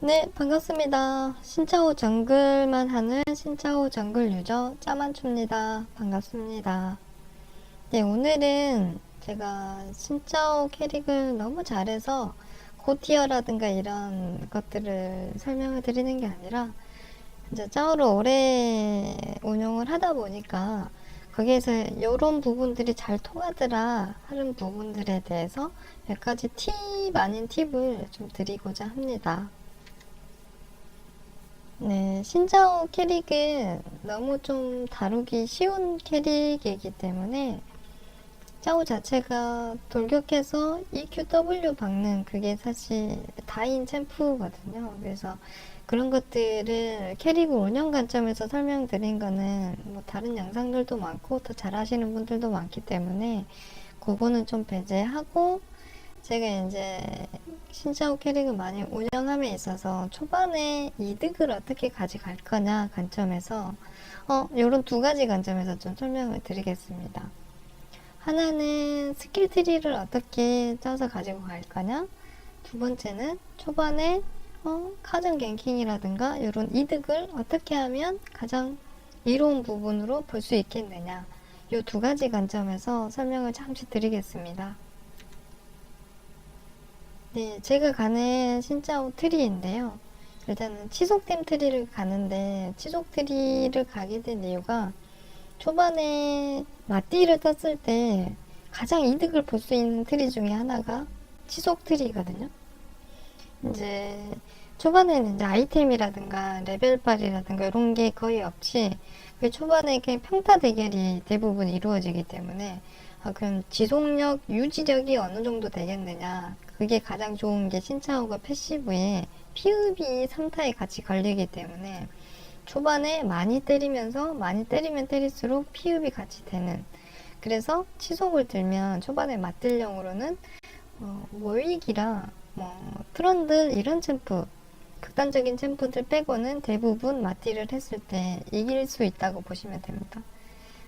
네, 반갑습니다. 신짜오 정글만 하는 신짜오 정글 유저 짜만추입니다. 반갑습니다. 네, 오늘은 제가 신짜오 캐릭을 너무 잘해서 고티어라든가 이런 것들을 설명을 드리는 게 아니라 이제 짜오를 오래 운영을 하다 보니까 거기에서 이런 부분들이 잘 통하더라 하는 부분들에 대해서 몇 가지 팁 아닌 팁을 좀 드리고자 합니다. 네, 신짜오 캐릭은 너무 좀 다루기 쉬운 캐릭이기 때문에 짜오 자체가 돌격해서 EQW 박는 그게 사실 다인 챔프거든요. 그래서 그런 것들을 캐릭 운영 관점에서 설명드린 거는 뭐 다른 영상들도 많고 더 잘하시는 분들도 많기 때문에 그거는 좀 배제하고 제가 이제 신짜오 캐릭을 많이 운영함에 있어서 초반에 이득을 어떻게 가져갈 거냐 관점에서 요런 두 가지 관점에서 좀 설명을 드리겠습니다. 하나는 스킬 트리를 어떻게 짜서 가지고 갈 거냐, 두 번째는 초반에 카전 갱킹이라든가 이런 이득을 어떻게 하면 가장 이로운 부분으로 볼 수 있겠느냐, 요 두 가지 관점에서 설명을 잠시 드리겠습니다. 네, 제가 가는 신짜오 트리인데요. 일단은 치속템 트리를 가는데 치속 트리를 가게 된 이유가 초반에 마띠를 떴을 때 가장 이득을 볼 수 있는 트리 중에 하나가 치속 트리거든요. 이제 초반에는 이제 아이템이라든가 레벨빨이라든가 이런 게 거의 없이 초반에 그냥 평타 대결이 대부분 이루어지기 때문에 그럼 지속력, 유지력이 어느 정도 되겠느냐, 그게 가장 좋은 게 신짜오가 패시브에 피읍이 3타에 같이 걸리기 때문에 초반에 많이 때리면서 많이 때리면 때릴수록 피읍이 같이 되는, 그래서 치속을 들면 초반에 맞들령으로는 월익이라 트런들 이런 챔프, 극단적인 챔프들 빼고는 대부분 맞딜을 했을 때 이길 수 있다고 보시면 됩니다.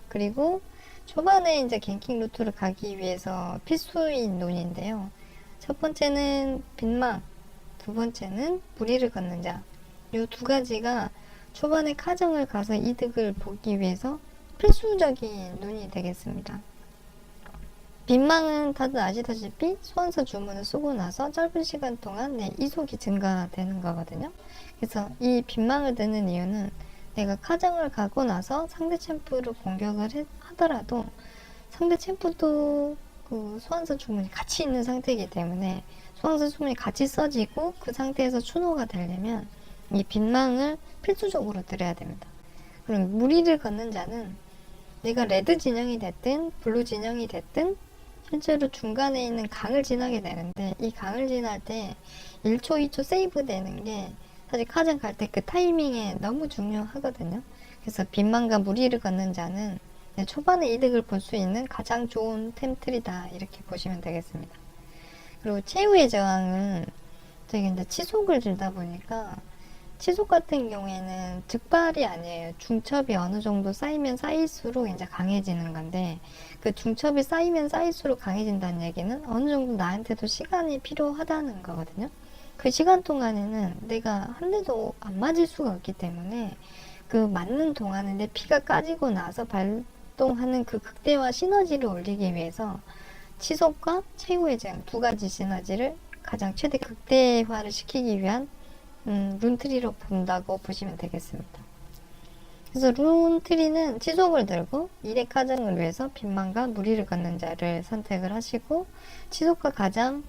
그리고 초반에 이제 갱킹 루트를 가기 위해서 필수인 논인데요. 첫 번째는 빈망, 두 번째는 무리를 걷는 자. 이 두 가지가 초반에 카정을 가서 이득을 보기 위해서 필수적인 눈이 되겠습니다. 빈망은 다들 아시다시피 소환사 주문을 쓰고 나서 짧은 시간 동안 내 이속이 증가되는 거거든요. 그래서 이 빈망을 드는 이유는 내가 카정을 가고 나서 상대 챔프를 공격을 하더라도 상대 챔프도 그 소환사 주문이 같이 있는 상태이기 때문에 소환사 주문이 같이 써지고 그 상태에서 추노가 되려면 이 빈망을 필수적으로 드려야 됩니다. 그럼 무리를 걷는 자는 내가 레드 진영이 됐든 블루 진영이 됐든 실제로 중간에 있는 강을 지나게 되는데 이 강을 지날 때 1초, 2초 세이브 되는 게 사실 카전 갈 때 그 타이밍에 너무 중요하거든요. 그래서 빈망과 무리를 걷는 자는 초반에 이득을 볼 수 있는 가장 좋은 템틀이다, 이렇게 보시면 되겠습니다. 그리고 최후의 저항은 저기 이제 치속을 들다 보니까 치속 같은 경우에는 즉발이 아니에요. 중첩이 어느 정도 쌓이면 쌓일수록 이제 강해지는 건데, 그 중첩이 쌓이면 쌓일수록 강해진다는 얘기는 어느 정도 나한테도 시간이 필요하다는 거거든요. 그 시간 동안에는 내가 한 대도 안 맞을 수가 없기 때문에 그 맞는 동안에 내 피가 까지고 나서 발동하는 그 극대화 시너지를 올리기 위해서 치속과 최후의 저항 두 가지 시너지를 가장 최대 극대화를 시키기 위한 룬트리로 본다고 보시면 되겠습니다. 그래서 룬트리는 치속을 들고 일의 카정을 위해서 빈망과 무리를 걷는 자를 선택을 하시고, 치속과 가장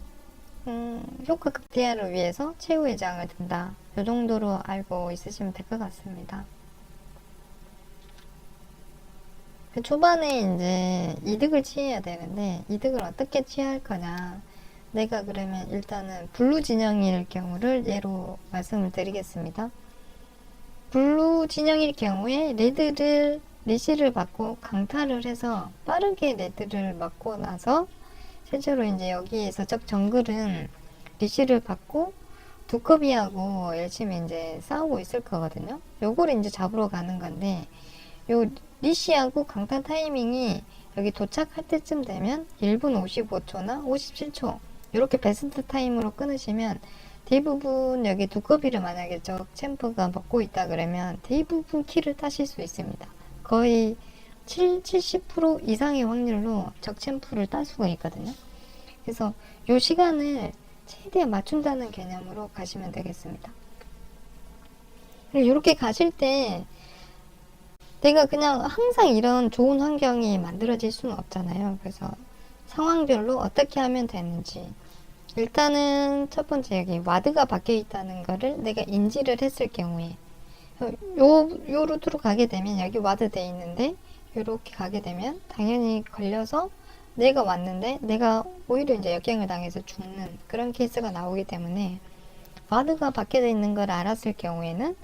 효과 극대화를 위해서 최후의 장을 든다, 이 정도로 알고 있으시면 될 것 같습니다. 초반에 이제 이득을 취해야 되는데 이득을 어떻게 취할 거냐, 내가 그러면 일단은 블루 진영일 경우를 예로 말씀을 드리겠습니다. 블루 진영일 경우에 레드를 리시를 받고 강타를 해서 빠르게 레드를 맞고 나서 실제로 이제 여기에서 적 정글은 리시를 받고 두꺼비하고 열심히 이제 싸우고 있을 거거든요. 요거를 이제 잡으러 가는 건데, 요 리시하고 강타 타이밍이 여기 도착할 때쯤 되면 1분 55초나 57초 이렇게 베스트 타임으로 끊으시면 대부분 여기 두꺼비를 만약에 적 챔프가 먹고 있다 그러면 대부분 키를 따실 수 있습니다. 거의 70% 이상의 확률로 적 챔프를 딸 수가 있거든요. 그래서 요 시간을 최대한 맞춘다는 개념으로 가시면 되겠습니다. 이렇게 가실 때 내가 그냥 항상 이런 좋은 환경이 만들어질 수는 없잖아요. 그래서 상황별로 어떻게 하면 되는지, 일단은 첫 번째 여기 와드가 박혀 있다는 거를 내가 인지를 했을 경우에 요 루트로 가게 되면 여기 와드 돼 있는데 요렇게 가게 되면 당연히 걸려서 내가 왔는데 내가 오히려 이제 역행을 당해서 죽는 그런 케이스가 나오기 때문에 와드가 박혀 있는 걸 알았을 경우에는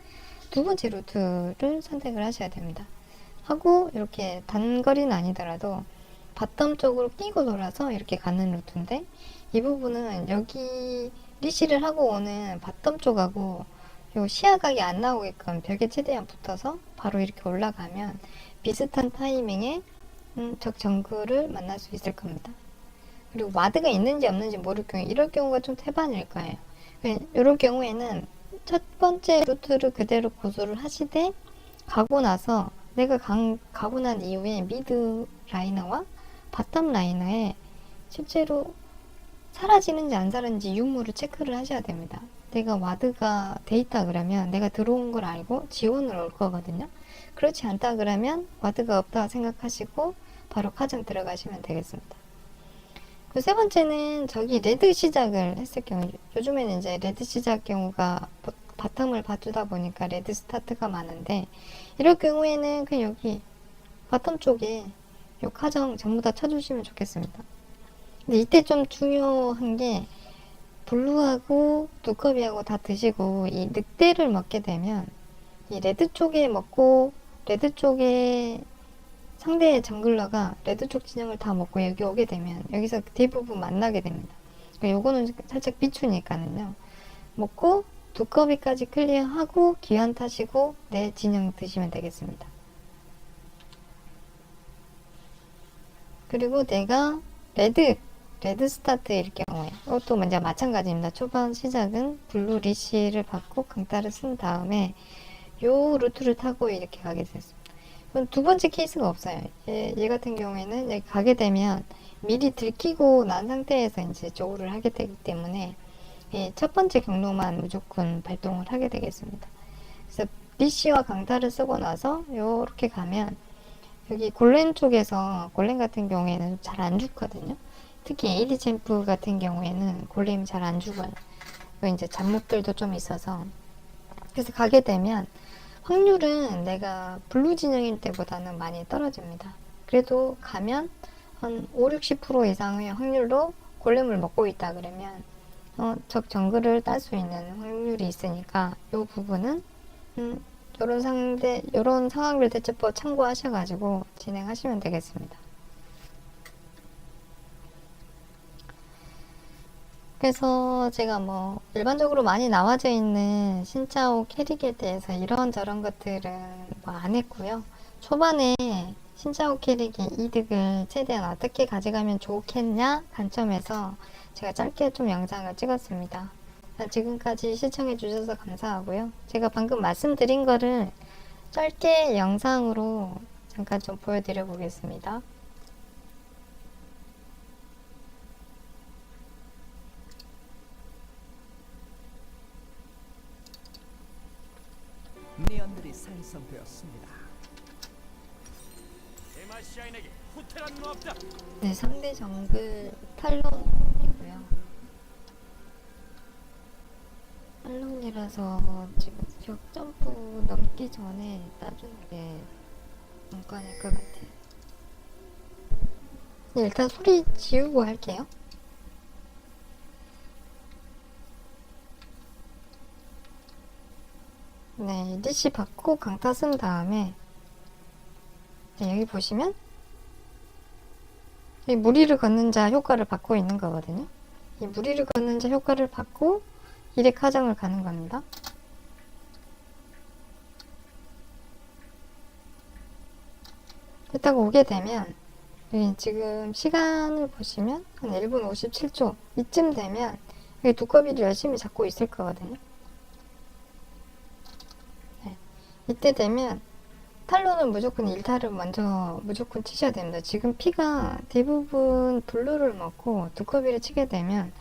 두 번째 루트를 선택을 하셔야 됩니다. 하고 이렇게 단거리는 아니더라도 바텀 쪽으로 끼고 돌아서 이렇게 가는 루트인데, 이 부분은 여기 리시를 하고 오는 바텀 쪽하고 요 시야각이 안 나오게끔 벽에 최대한 붙어서 바로 이렇게 올라가면 비슷한 타이밍에 적 정글을 만날 수 있을 겁니다. 그리고 와드가 있는지 없는지 모를 경우에 이럴 경우가 좀 태반일 거예요. 이럴 경우에는 첫 번째 루트를 그대로 고수를 하시되 가고 나서 내가 가고 난 이후에 미드 라이너와 바텀 라이너에 실제로 사라지는지 안 사라지는지 유무를 체크를 하셔야 됩니다. 내가 와드가 돼 있다 그러면 내가 들어온 걸 알고 지원을 올 거거든요. 그렇지 않다 그러면 와드가 없다 생각하시고 바로 카정 들어가시면 되겠습니다. 그 세 번째는 저기 레드 시작을 했을 경우, 요즘에는 이제 레드 시작 경우가 바텀을 봐주다 보니까 레드 스타트가 많은데, 이럴 경우에는 그냥 여기 바텀 쪽에 요 카정 전부 다 쳐주시면 좋겠습니다. 근데 이때 좀 중요한 게 블루하고 두꺼비하고 다 드시고 이 늑대를 먹게 되면 이 레드 쪽에 먹고 레드 쪽에 상대의 정글러가 레드 쪽 진영을 다 먹고 여기 오게 되면 여기서 대부분 만나게 됩니다. 그러니까 요거는 살짝 비추니까는요. 먹고 두꺼비까지 클리어하고 기한 타시고 내 진영 드시면 되겠습니다. 그리고 내가 레드 스타트일 경우에 이것도 먼저 마찬가지입니다. 초반 시작은 블루 리시를 받고 강타를 쓴 다음에 요 루트를 타고 이렇게 가게 됐습니다. 두 번째 케이스가 없어요. 얘 같은 경우에는 여기 가게 되면 미리 들키고 난 상태에서 이제 조우를 하게 되기 때문에 첫 번째 경로만 무조건 발동을 하게 되겠습니다. 그래서 리시와 강타를 쓰고 나서 요렇게 가면 여기 골렘 쪽에서, 골렘 같은 경우에는 잘 안 죽거든요. 특히 AD 챔프 같은 경우에는 골렘이 잘 안 죽어요. 이제 잡목들도 좀 있어서. 그래서 가게 되면 확률은 내가 블루 진영일 때보다는 많이 떨어집니다. 그래도 가면 한 5-60% 이상의 확률로 골렘을 먹고 있다 그러면 적 정글을 딸 수 있는 확률이 있으니까 이 부분은 요런 상황별 대처법 참고하셔가지고 진행하시면 되겠습니다. 그래서 제가 뭐 일반적으로 많이 나와져 있는 신짜오 캐릭에 대해서 이런저런 것들은 뭐 안 했고요. 초반에 신짜오 캐릭의 이득을 최대한 어떻게 가져가면 좋겠냐 관점에서 제가 짧게 좀 영상을 찍었습니다. 지금까지 시청해 주셔서 감사하고요. 제가 방금 말씀드린 거를 짧게 영상으로 잠깐 좀 보여드려 보겠습니다. 미니언들이 생성되었습니다. 데마시아인에게 후퇴란 없다. 네, 상대 정글 탈론이고요. 탈론이라서 지금 격점프 넘기 전에 따주는 게 관건일 것 같아요. 네, 일단 소리 지우고 할게요. 네, 리시 받고 강타 쓴 다음에 네, 여기 보시면 이 무리를 걷는 자 효과를 받고 있는 거거든요. 이 무리를 걷는 자 효과를 받고 일액 하정을 가는 겁니다. 딱 오게 되면 지금 시간을 보시면 한 1분 57초 이쯤 되면 이게 두꺼비를 열심히 잡고 있을 거거든요. 네. 이때 되면 탈론은 무조건 일타를 먼저 무조건 치셔야 됩니다. 지금 피가 대부분 블루를 먹고 두꺼비를 치게 되면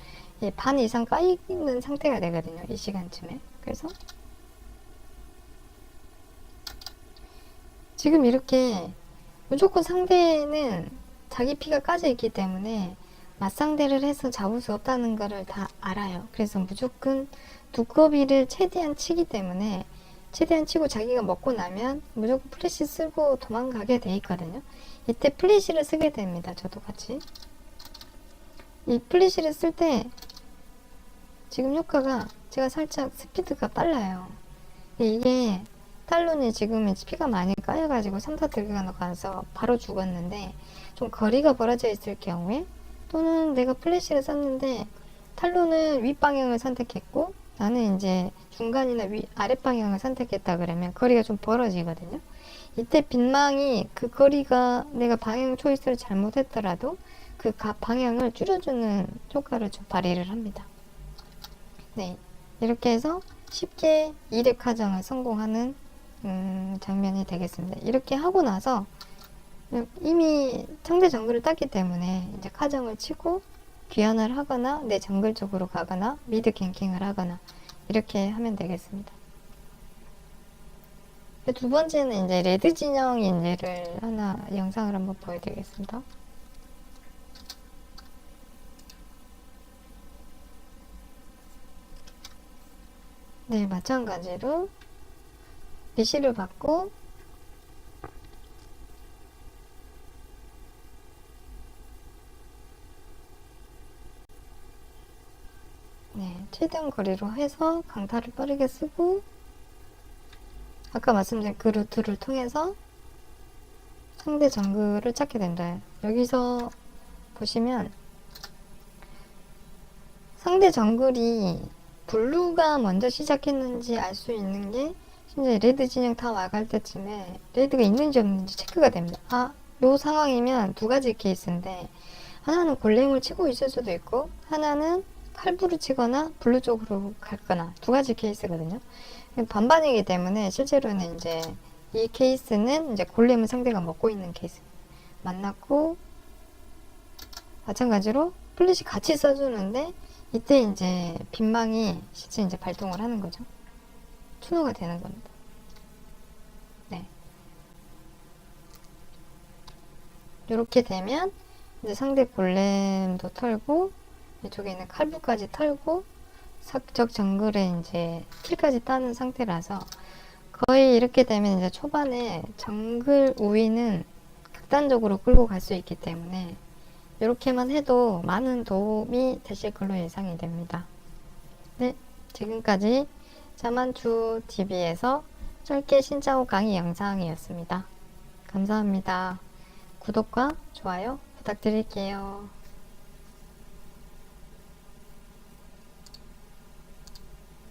반 이상 까이는 상태가 되거든요. 이 시간쯤에. 그래서 지금 이렇게 무조건 상대는 자기 피가 까져 있기 때문에 맞상대를 해서 잡을 수 없다는 거를 다 알아요. 그래서 무조건 두꺼비를 최대한 치기 때문에 최대한 치고 자기가 먹고 나면 무조건 플래시 쓰고 도망가게 돼 있거든요. 이때 플래시를 쓰게 됩니다. 저도 같이. 이 플래시를 쓸 때 지금 효과가 제가 살짝 스피드가 빨라요. 이게 탈론이 지금 피가 많이 까여가지고 3타 들어가서 바로 죽었는데 좀 거리가 벌어져 있을 경우에 또는 내가 플래시를 썼는데 탈론은 윗방향을 선택했고 나는 이제 중간이나 아랫 방향을 선택했다 그러면 거리가 좀 벌어지거든요. 이때 빈망이 그 거리가 내가 방향 초이스를 잘못했더라도 그 방향을 줄여주는 효과를 좀 발휘를 합니다. 네, 이렇게 해서 쉽게 2렙 카정을 성공하는 장면이 되겠습니다. 이렇게 하고 나서 이미 상대 정글을 땄기 때문에 이제 카정을 치고 귀환을 하거나 내 정글 쪽으로 가거나 미드 갱킹을 하거나 이렇게 하면 되겠습니다. 두 번째는 이제 레드 진영 인재를 하나 영상을 한번 보여드리겠습니다. 네, 마찬가지로 리시를 받고 네, 최대한 거리로 해서 강타를 빠르게 쓰고 아까 말씀드린 그 루트를 통해서 상대 정글을 찾게 된다. 여기서 보시면 상대 정글이 블루가 먼저 시작했는지 알 수 있는 게 심지어 레드 진영 다 와갈 때쯤에 레드가 있는지 없는지 체크가 됩니다. 아, 요 상황이면 두 가지 케이스인데 하나는 골렘을 치고 있을 수도 있고 하나는 칼부를 치거나 블루 쪽으로 갔거나 두 가지 케이스거든요. 반반이기 때문에 실제로는 이제 이 케이스는 이제 골렘을 상대가 먹고 있는 케이스 만났고 마찬가지로 플래시 같이 써주는데 이때 이제 빈망이 실제 이제 발동을 하는 거죠. 추노가 되는 겁니다. 네. 이렇게 되면 이제 상대 골렘도 털고 이쪽에 있는 칼부까지 털고 사적 정글에 이제 킬까지 따는 상태라서 거의 이렇게 되면 이제 초반에 정글 우위는 극단적으로 끌고 갈 수 있기 때문에 이렇게만 해도 많은 도움이 되실 걸로 예상이 됩니다. 네, 지금까지 자만추 TV에서 짧게 신짜오 강의 영상이었습니다. 감사합니다. 구독과 좋아요 부탁드릴게요.